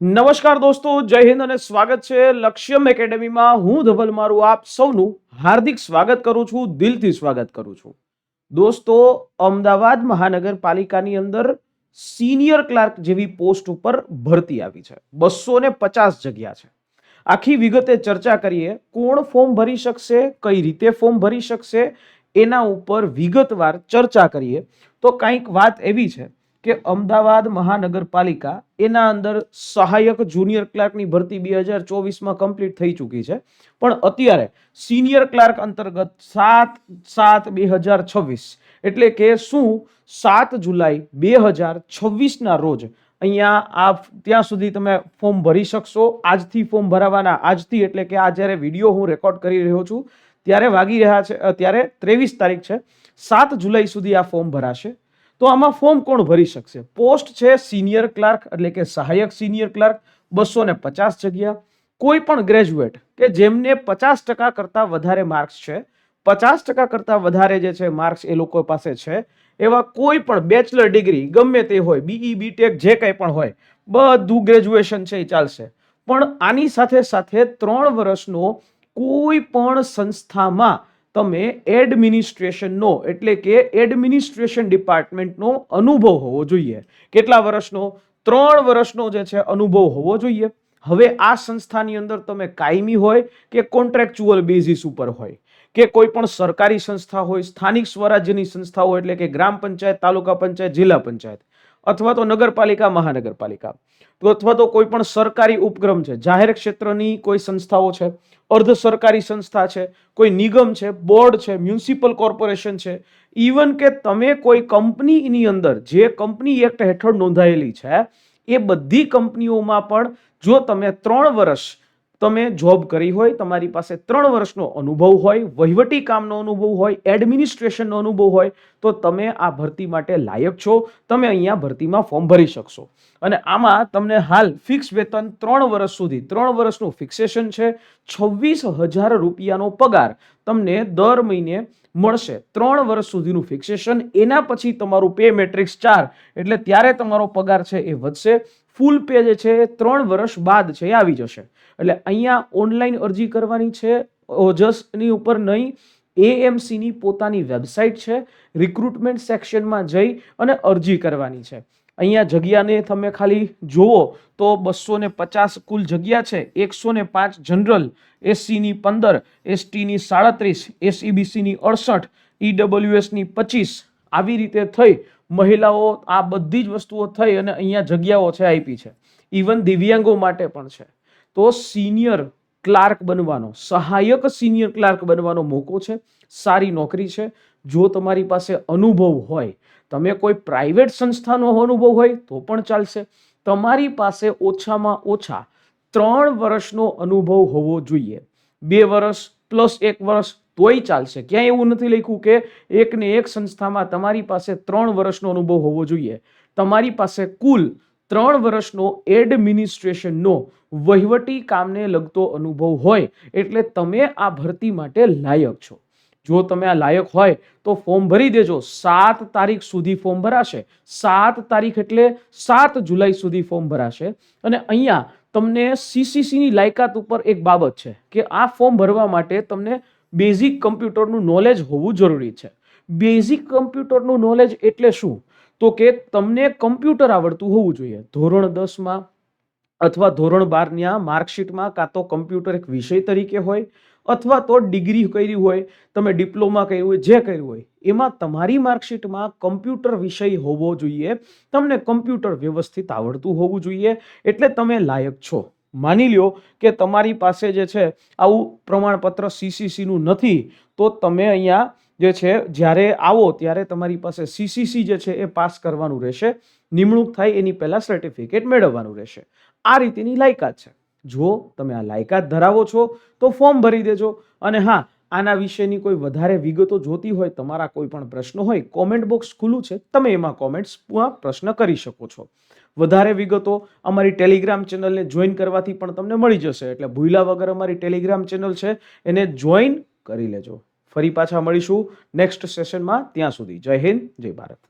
નમસ્કાર દોસ્તો, જય હિન્દ અને સ્વાગત છે લક્ષ્યમ એકેડેમીમાં. હું ધવલ મારું આપ સૌનું હાર્દિક સ્વાગત કરું છું, દિલથી સ્વાગત કરું છું. દોસ્તો, અમદાવાદ મહાનગરપાલિકાની અંદર સિનિયર ક્લાર્ક જેવી પોસ્ટ ઉપર ભરતી આવી છે. 250 જગ્યા છે. આખી વિગતે ચર્ચા કરીએ. કોણ ફોર્મ ભરી શકશે, કઈ રીતે ફોર્મ ભરી શકશે, એના ઉપર વિગતવાર ચર્ચા કરીએ તો કંઈક વાત એવી છે કે અમદાવાદ મહાનગરપાલિકા એના અંદર સહાયક જુનિયર ક્લાર્કની ભરતી 2024માં કમ્પ્લીટ થઈ ચૂકી છે, પણ અત્યારે સિનિયર ક્લાર્ક અંતર્ગત 7/7/2026 એટલે કે શું 7 જુલાઈ 2026ના રોજ અહીંયા આપ ત્યાં સુધી તમે ફોર્મ ભરી શકશો. આજથી ફોર્મ ભરાવાના, આજથી એટલે કે આ જ્યારે વિડીયો હું રેકોર્ડ કરી રહ્યો છું ત્યારે વાગી રહ્યા છે, ત્યારે 23 તારીખ છે, 7 જુલાઈ સુધી આ ફોર્મ ભરાશે. તો આમાં ફોર્મ કોણ ભરી શકશે? પોસ્ટ છે સિનિયર ક્લાર્ક એટલે કે સહાયક સિનિયર ક્લાર્ક, 250 જગ્યા. કોઈ પણ ગ્રેજ્યુએટ કે જેમને 50% કરતાં વધારે માર્ક્સ છે, 50% કરતાં વધારે જે છે માર્ક્સ એ લોકો પાસે છે, એવા કોઈ પણ બેચલર ડિગ્રી ગમે તે હોય, બીઈ બીટેક જે કંઈ પણ હોય, બધું ગ્રેજ્યુએશન છે એ ચાલશે. પણ આની સાથે સાથે 3 વર્ષનો કોઈ પણ સંસ્થામાં તમે એડમિનિસ્ટ્રેશનનો એટલે કે એડમિનિસ્ટ્રેશન ડિપાર્ટમેન્ટનો અનુભવ હોવો જોઈએ. કેટલા વર્ષનો? 3 વર્ષનો જે છે અનુભવ હોવો જોઈએ. હવે આ સંસ્થાની અંદર તમે કાયમી હોય કે કોન્ટ્રાક્ચ્યુઅલ બેઝિસ ઉપર હોય, કે કોઈ પણ સરકારી સંસ્થા હોય, સ્થાનિક સ્વરાજ્યની સંસ્થા હોય એટલે કે ગ્રામ પંચાયત, તાલુકા પંચાયત, જિલ્લા પંચાયત, અથવા તો નગરપાલિકા, મહાનગરપાલિકા, તો અથવા તો કોઈ પણ સરકારી ઉપક્રમ છે, જાહેર ક્ષેત્રની કોઈ સંસ્થાઓ છે, અર્ધ સરકારી સંસ્થા છે, કોઈ નિગમ છે, બોર્ડ છે, મ્યુનિસિપલ કોર્પોરેશન છે, ઇવન કે તમે કોઈ કંપનીની અંદર જે કંપની એક્ટ હેઠળ નોંધાયેલી છે એ બધી કંપનીઓમાં પણ જો તમે 3 વર્ષ તમે જોબ કરી હોય, તમારી પાસે 3 વર્ષનો અનુભવ હોય, વહીવટી કામનો અનુભવ હોય, એડમિનિસ્ટ્રેશનનો અનુભવ હોય, તો તમે આ ભરતી માટે લાયક છો. તમે અહીંયા ભરતીમાં ફોર્મ ભરી શકશો. અને આમાં તમને હાલ ફિક્સ વેતન 3 વર્ષ સુધી, 3 વર્ષનું ફિક્સેશન છે. 26,000 રૂપિયાનો પગાર તમને દર મહિને મળશે. 3 વર્ષ સુધીનું ફિક્સેશન. એના પછી તમારું પે મેટ્રિક્સ 4 એટલે ત્યારે તમારો પગાર છે એ વધશે. ફૂલ પે જે છે 3 વર્ષ બાદ છે એ આવી જશે. એટલે અહીંયા ઓનલાઈન અરજી કરવાની છે, ઓજસની ઉપર નહીં, એએમસીની પોતાની વેબસાઇટ છે, રિક્રુટમેન્ટ સેક્શનમાં જઈ અને અરજી કરવાની છે. અહીંયા જગ્યાને તમે ખાલી જુઓ તો 250 કુલ જગ્યા છે. 105 જનરલ, એસસીની 15, એસટીની 37, એસઈબીસીની 68, ઈડબ્લ્યુએસની 25, આવી રીતે થઈ મહિલાઓ આ બધી જ વસ્તુઓ થઈ અને અહીંયા જગ્યાઓ છે આપી છે. ઇવન દિવ્યાંગો માટે પણ છે. તો સિનિયર ક્લાર્ક બનવાનો, સહાયક સિનિયર ક્લાર્ક બનવાનો મોકો છે. સારી નોકરી છે. જો તમારી પાસે અનુભવ હોય, તમે કોઈ પ્રાઇવેટ સંસ્થાનો અનુભવ હોય તો પણ ચાલશે. તમારી પાસે ઓછામાં ઓછા 3 વર્ષનો અનુભવ હોવો જોઈએ. 2 વર્ષ પ્લસ 1 વર્ષ તોય ચાલશે. ક્યાંય એવું નથી લખ્યું કે એક ને એક સંસ્થામાં તમારી પાસે 3 વર્ષનો અનુભવ હોવો જોઈએ. તમારી પાસે કુલ 3 વર્ષનો એડમિનિસ્ટ્રેશનનો, વહીવટી કામને લગતો અનુભવ હોય એટલે તમે આ ભરતી માટે લાયક છો. જો તમે આ લાયક હોય તો ફોર્મ ભરી દેજો. 7 તારીખ સુધી ફોર્મ ભરાશે. 7 તારીખ એટલે 7 જુલાઈ સુધી ફોર્મ ભરાશે. અને અહીંયા તમને સીસીસીની લાયકાત ઉપર એક બાબત છે કે આ ફોર્મ ભરવા માટે તમને બેઝિક કમ્પ્યુટરનું નોલેજ હોવું જરૂરી છે. બેઝિક કમ્પ્યુટરનું નોલેજ એટલે શું? તો કે તમને કમ્પ્યુટર આવડતું હોવું જોઈએ. ધોરણ 10માં અથવા ધોરણ 12ના માર્કશીટમાં કાં તો કમ્પ્યુટર એક વિષય તરીકે હોય, અથવા તો ડિગ્રી કરી હોય, તમે ડિપ્લોમા કર્યું હોય, જે કર્યું હોય એમાં તમારી માર્કશીટમાં કમ્પ્યુટર વિષય હોવો જોઈએ. તમને કમ્પ્યુટર વ્યવસ્થિત આવડતું હોવું જોઈએ એટલે તમે લાયક છો. માની લ્યો કે તમારી પાસે જે છે આવું પ્રમાણપત્ર સીસીસીનું નથી, તો તમે અહીંયા જે છે જ્યારે આવો ત્યારે તમારી પાસે સીસીસી જે છે એ પાસ કરવાનું રહેશે. નિમણૂક થાય એની પહેલા સર્ટિફિકેટ મેળવવાનું રહેશે. આ રીતની લાયકાત છે. જો તમે આ લાયકાત ધરાવો છો તો ફોર્મ ભરી દેજો. અને હા, આના વિશેની કોઈ વધારે વિગતો જોતી હોય, તમારા કોઈ પણ પ્રશ્નો હોય, કોમેન્ટ બોક્સ ખુલ્લું છે, તમે એમાં કોમેન્ટ્સમાં પ્રશ્ન કરી શકો છો. વધારે વિગતો અમારી ટેલિગ્રામ ચેનલને જોઈન કરવાથી પણ તમને મળી જશે. એટલે ભૂલ્યા વગર અમારી ટેલિગ્રામ ચેનલ છે એને જોઈન કરી લેજો. ફરી પાછા મળીશું નેક્સ્ટ સેશનમાં. ત્યાં સુધી જય હિન્દ, જય ભારત.